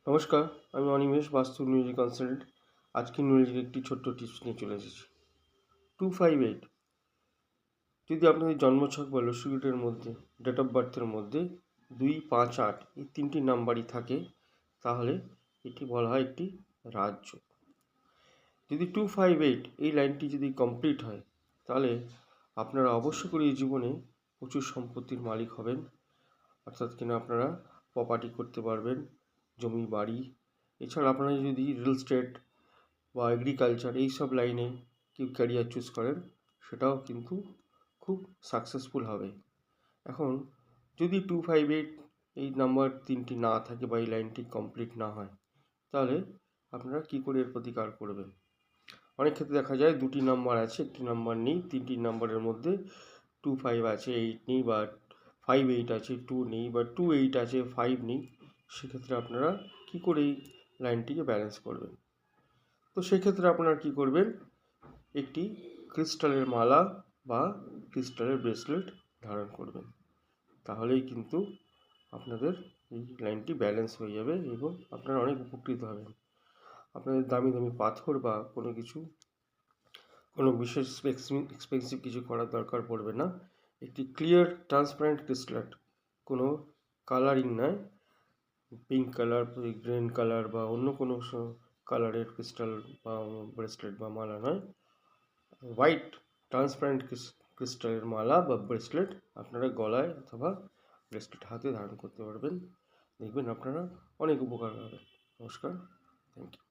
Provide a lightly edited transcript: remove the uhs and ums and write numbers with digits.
নমস্কার, আমি অনিমেষ, বাস্তু নিউরোলজি কনসালটেন্ট। আজকে নিউরোলজির একটি ছোট্ট টিপস নিয়ে চলে এসেছি। 258 যদি আপনাদের জন্মছক বা লসিউটের মধ্যে, ডেট অফ বার্থের মধ্যে 2, 5, 8 এই তিনটি নাম্বারই থাকে, তাহলে এটি বলা হয় একটি রাজযোগ। যদি 258 এই লাইনটি যদি কমপ্লিট হয়, তাহলে আপনারা অবশ্য করে এই জীবনে প্রচুর সম্পত্তির মালিক হবেন। অর্থাৎ কিনা আপনারা প্রপার্টি করতে পারবেন, জমি বাড়ি। এছাড়া আপনারা যদি রিয়েল এস্টেট বা এগ্রিকালচার এইসব লাইনে কেউ ক্যারিয়ার চুজ করেন, সেটাও কিন্তু খুব সাকসেসফুল হবে। এখন যদি 258 এই নাম্বার তিনটি না থাকে বা এই লাইনটি কমপ্লিট না হয়, তাহলে আপনারা কি করে এর প্রতিকার করবেন? অনেক ক্ষেত্রে দেখা যায় দুটি নাম্বার আছে, একটি নাম্বার নেই। তিনটি নাম্বারের মধ্যে 25 আছে, 8 নেই, বা 58 আছে, 2 নেই, বা 28 আছে, 5 নেই। সেক্ষেত্রে আপনারা কি করে এই লাইনটিকে ব্যালেন্স করবেন? তো সেক্ষেত্রে আপনারা কি করবেন? একটি ক্রিস্টালের মালা বা ক্রিস্টালের ব্রেসলেট ধারণ করবেন। তাহলেই কিন্তু আপনাদের এই লাইনটি ব্যালেন্স হয়ে যাবে এবং আপনারা অনেক উপকৃত হবেন। আপনাদের দামি দামি পাথর বা কোনো বিশেষ এক্সপেন্সিভ কিছু করার দরকার পড়বে না। একটি ক্লিয়ার ট্রান্সপারেন্ট ক্রিস্টাল, কোনো কালারিং নয়, পিঙ্ক কালার, গ্রিন কালার বা অন্য কোনো কালারের ক্রিস্টাল বা ব্রেসলেট বা মালা নয়, হোয়াইট ট্রান্সপারেন্ট ক্রিস্টালের মালা বা ব্রেসলেট আপনারা গলায় অথবা ব্রেসলেট হাতে ধারণ করতে পারবেন। দেখবেন আপনারা অনেক উপকার পাবেন। নমস্কার, থ্যাংক ইউ।